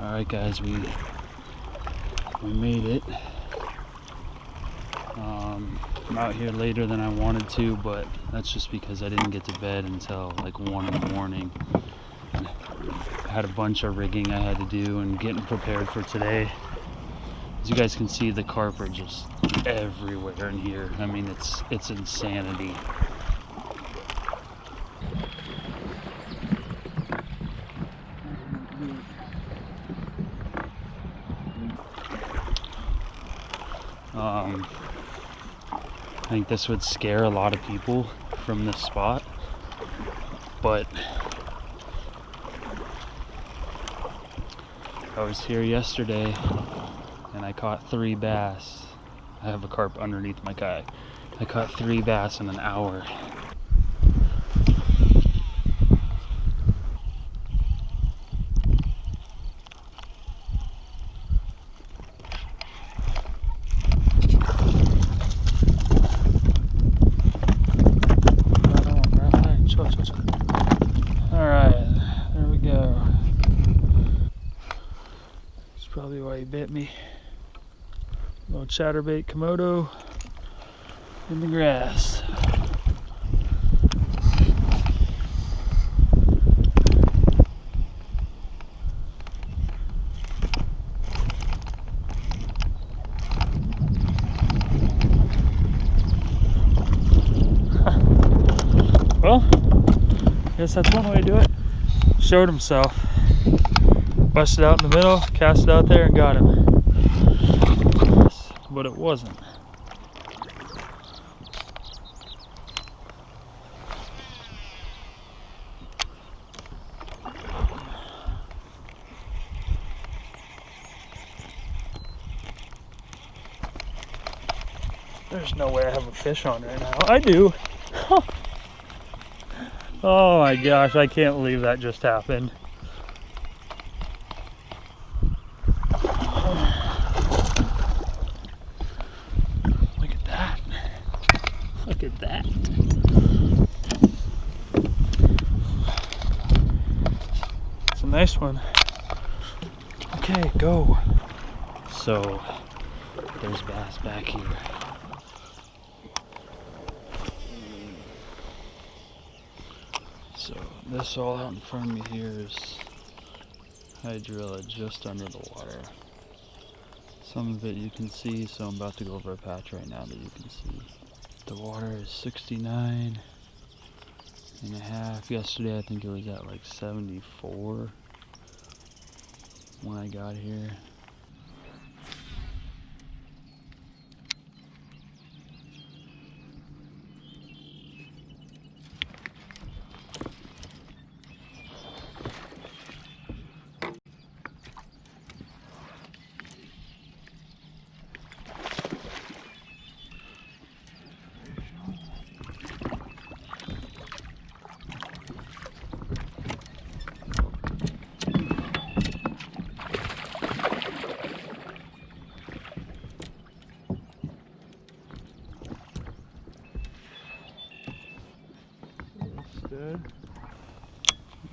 Alright guys, we made it. I'm out here later than I wanted to, but that's just because I didn't get to bed until like 1 in the morning. I had a bunch of rigging I had to do and getting prepared for today. As you guys can see, the carp are just everywhere in here. I mean, it's insanity. I think this would scare a lot of people from this spot, but I was here yesterday and I caught 3 bass. I have a carp underneath my kayak. I caught 3 bass in an hour. Probably why he bit me. Little chatterbait Komodo in the grass. Well, I guess that's one way to do it. Showed himself. Busted out in the middle, cast it out there and got him. But it wasn't. There's no way I have a fish on right now. I do. Oh my gosh, I can't believe that just happened. Look at that. It's a nice one. Okay, go. So, there's bass back here. So, this all out in front of me here is hydrilla just under the water. Some of it you can see, so I'm about to go over a patch right now that you can see. The water is 69.5. Yesterday I think it was at like 74 when I got here.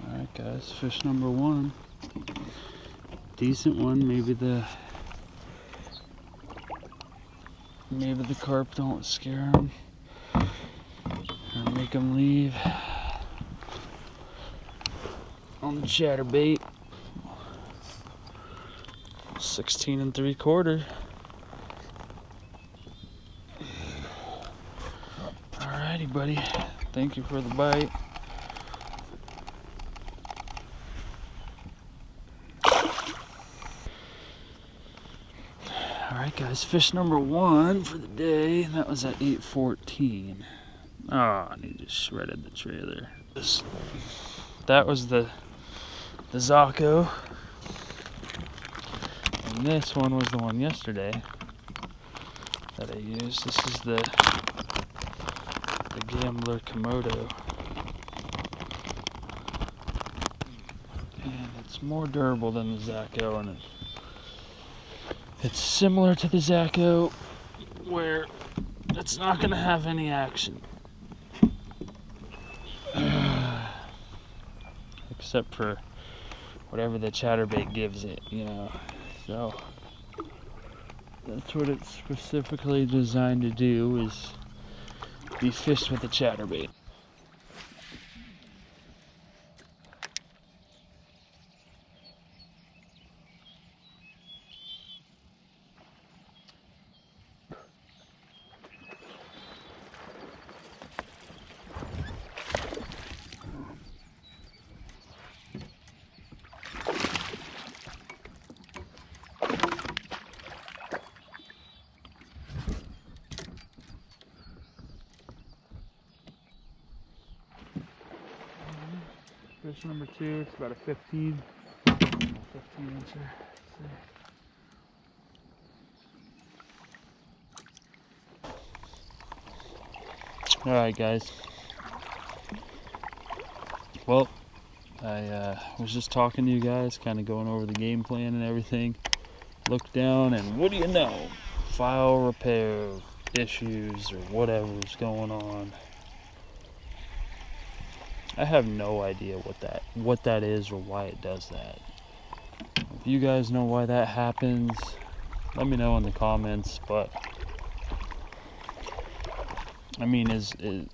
Alright guys, fish number 1. Decent one. Maybe the carp don't scare him or make him leave. On the chatterbait, 16 3/4. Alrighty buddy, thank you for the bite. Alright guys, fish number 1 for the day. That was at 8:14. Oh, and he just shredded the trailer. That was the Zaco. And this one was the one yesterday that I used. This is the Gambler Komodo. And it's more durable than the Zaco, and it's similar to the Zaco where it's not going to have any action. Except for whatever the chatterbait gives it, you know. So that's what it's specifically designed to do, is be fished with a chatterbait. Fish number 2, it's about a 15 incher. Alright guys, well, I was just talking to you guys, kind of going over the game plan and everything. Looked down and what do you know, file repair issues or whatever's going on. I have no idea what that is or why it does that. If you guys know why that happens, let me know in the comments. But I mean, is the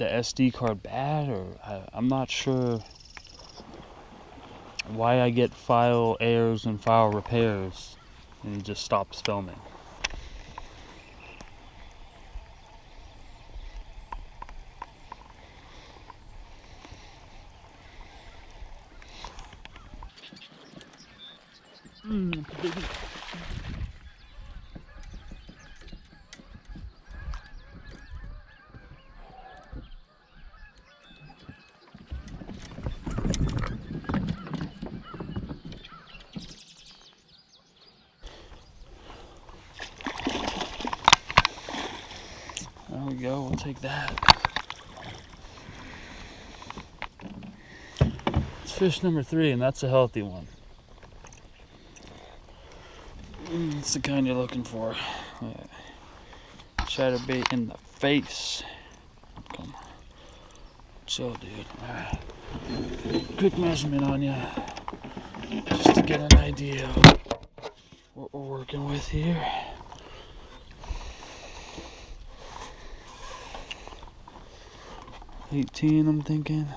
SD card bad, or I'm not sure why I get file errors and file repairs and it just stops filming. Baby. There we go, we'll take that. It's fish number 3, and that's a healthy one. It's the kind you're looking for. Chatterbait in the face. Come on. Chill, dude. Alright. Quick measurement on you. Just to get an idea of what we're working with here. $18, I'm thinking.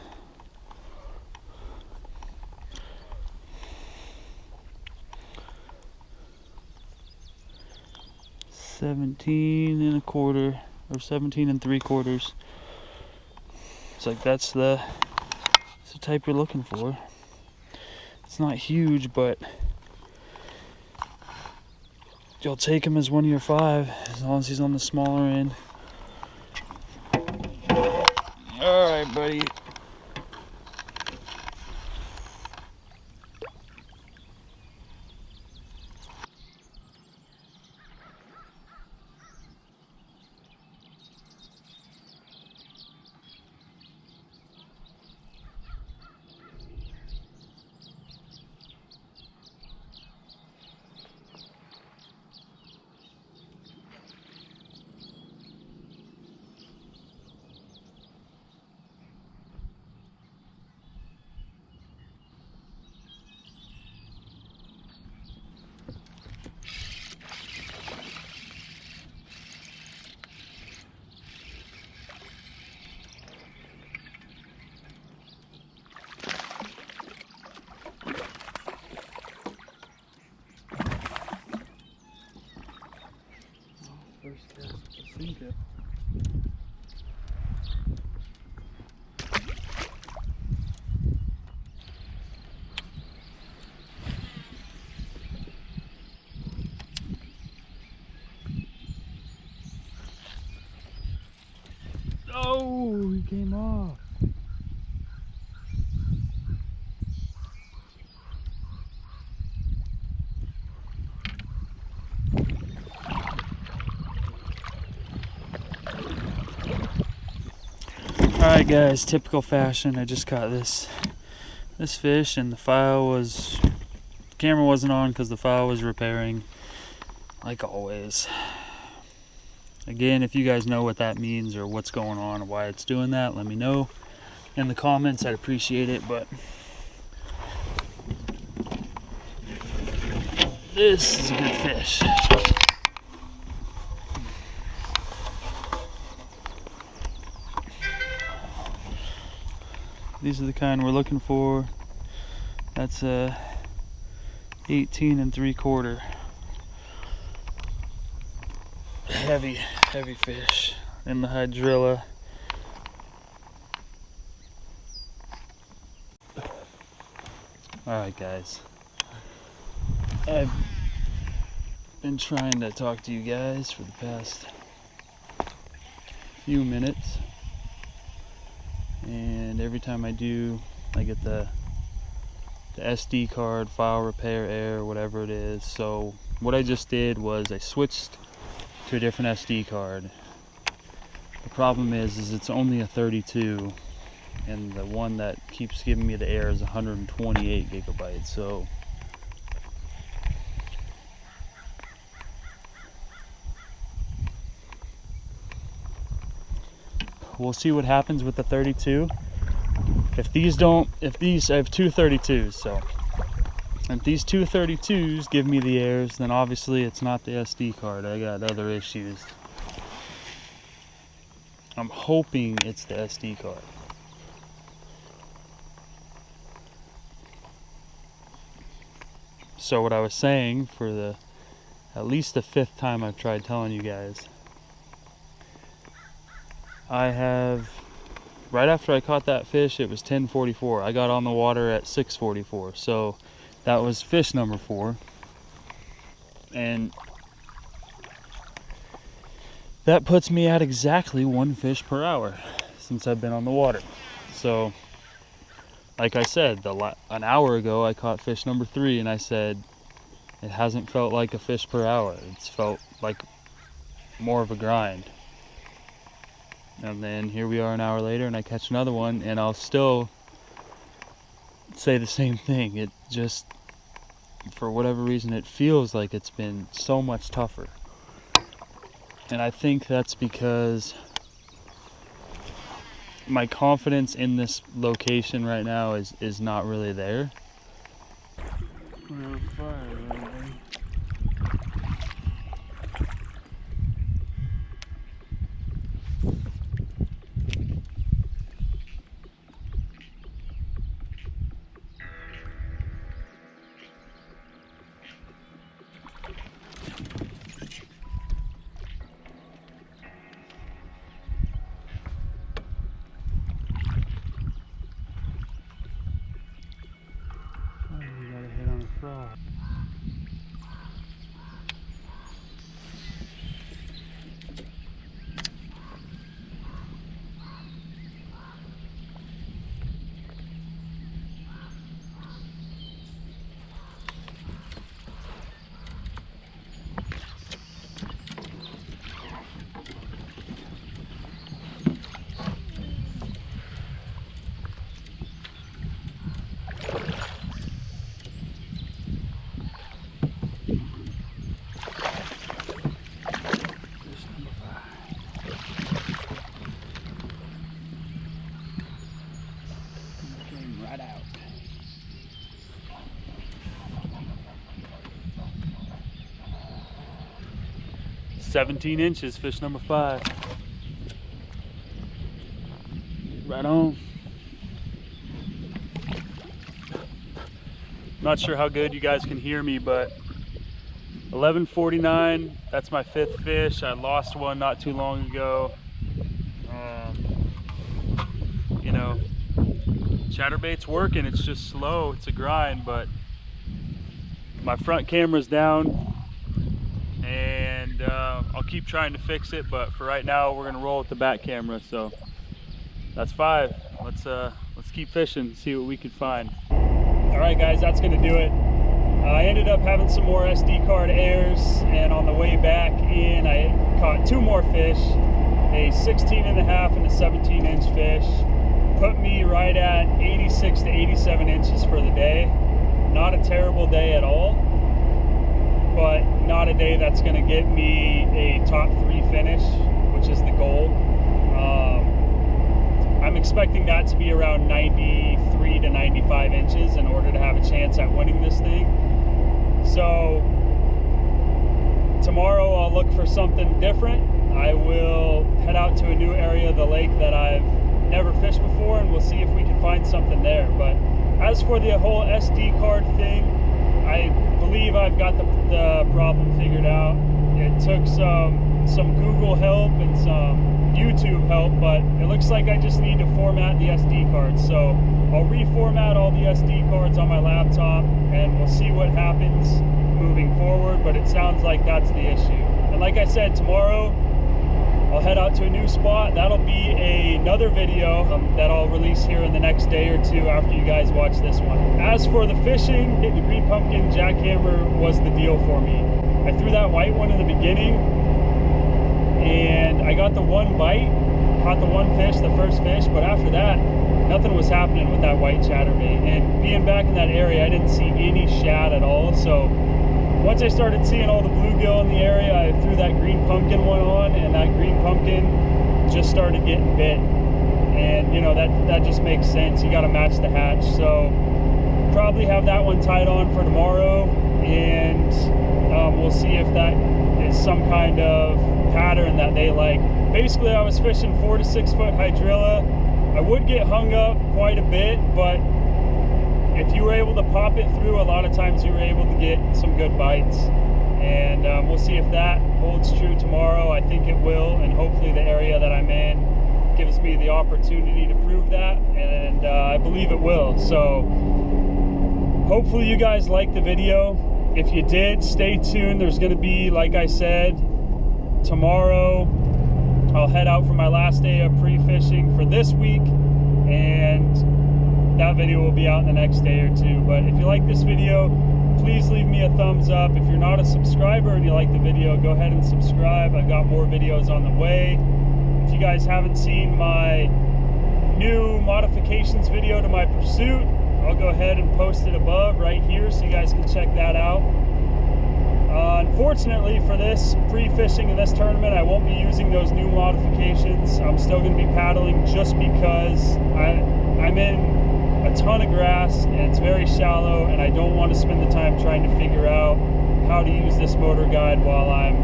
$17.25 or $17.75. It's like that's the type you're looking for. It's not huge, but you'll take him as one of your 5 as long as he's on the smaller end. All right, buddy. First cast with the sinker. Oh, he came off. Alright guys, typical fashion, I just caught this fish and the camera wasn't on because the file was repairing, like always. Again, if you guys know what that means or what's going on or why it's doing that, let me know in the comments, I'd appreciate it. But This is a good fish. These are the kind we're looking for. That's a 18 3/4. Heavy fish in the hydrilla. Alright guys, I've been trying to talk to you guys for the past few minutes, and every time I do, I get the SD card, file repair error, whatever it is. So what I just did was I switched to a different SD card. The problem is it's only a 32, and the one that keeps giving me the error is 128 gigabytes. So we'll see what happens with the 32. I have two 32s, so if these two 32s give me the errors, then obviously it's not the SD card. I got other issues. I'm hoping it's the SD card. So what I was saying, for at least the 5th time I've tried telling you guys, I have, right after I caught that fish, it was 10:44. I got on the water at 6:44. So that was fish number 4. And that puts me at exactly 1 fish per hour since I've been on the water. So, like I said, an hour ago I caught fish number 3, and I said it hasn't felt like a fish per hour. It's felt like more of a grind. And then here we are an hour later, and I catch another one, and I'll still say the same thing. It just, for whatever reason, it feels like it's been so much tougher. And I think that's because my confidence in this location right now is not really there. We're on fire, right? 17 inches, fish number 5. Right on. Not sure how good you guys can hear me, but 11:49, that's my 5th fish. I lost one not too long ago. You know, chatterbait's working, it's just slow, it's a grind, but my front camera's down, and I'll keep trying to fix it, but for right now we're gonna roll with the back camera. So that's 5. Let's keep fishing, see what we can find. All right guys, that's gonna do it. I ended up having some more SD card errors, and on the way back in I caught 2 more fish, a 16.5 and a 17-inch fish. Put me right at 86 to 87 inches for the day. Not a terrible day at all, but not a day that's going to get me a top 3 finish, which is the goal. I'm expecting that to be around 93 to 95 inches in order to have a chance at winning this thing. So tomorrow I'll look for something different. I will head out to a new area of the lake that I've never fished before, and we'll see if we can find something there. But as for the whole SD card thing, I believe I've got the problem figured out. It took some Google help and some YouTube help, but it looks like I just need to format the SD cards. So I'll reformat all the SD cards on my laptop, and we'll see what happens moving forward, but it sounds like that's the issue. And like I said, tomorrow I'll head out to a new spot. That'll be another video that I'll release here in the next day or two after you guys watch this one. As for the fishing, the green pumpkin jackhammer was the deal for me. I threw that white one in the beginning, and I got the one bite, caught the one fish, the first fish, but after that, nothing was happening with that white chatterbait. And being back in that area, I didn't see any shad at all. So once I started seeing all the bluegill in the area, I threw that green pumpkin one on, and that green pumpkin just started getting bit. And you know, that just makes sense. You got to match the hatch. So probably have that one tied on for tomorrow, and we'll see if that is some kind of pattern that they like. Basically, I was fishing 4 to 6 foot hydrilla. I would get hung up quite a bit, but if you were able to pop it through, a lot of times you were able to get some good bites. And we'll see if that holds true tomorrow. I think it will, and hopefully the area that I'm in gives me the opportunity to prove that, and I believe it will. So hopefully you guys liked the video. If you did, stay tuned. There's going to be, like I said, tomorrow I'll head out for my last day of pre-fishing for this week, and that video will be out in the next day or two. But if you like this video, please leave me a thumbs up. If you're not a subscriber and you like the video, go ahead and subscribe. I've got more videos on the way. If you guys haven't seen my new modifications video to my Pursuit, I'll go ahead and post it above right here so you guys can check that out. Unfortunately for this pre-fishing in this tournament, I won't be using those new modifications. I'm still going to be paddling just because I'm in a ton of grass and it's very shallow, and I don't want to spend the time trying to figure out how to use this motor guide while I'm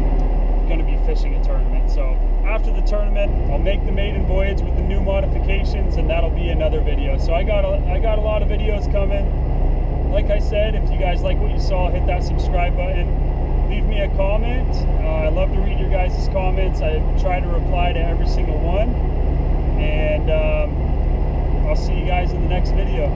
going to be fishing a tournament. So after the tournament, I'll make the maiden voyage with the new modifications, and that'll be another video. So I got a lot of videos coming. Like I said, if you guys like what you saw, hit that subscribe button. Leave me a comment. I love to read your guys' comments. I try to reply to every single one. And I'll see you guys in the next video.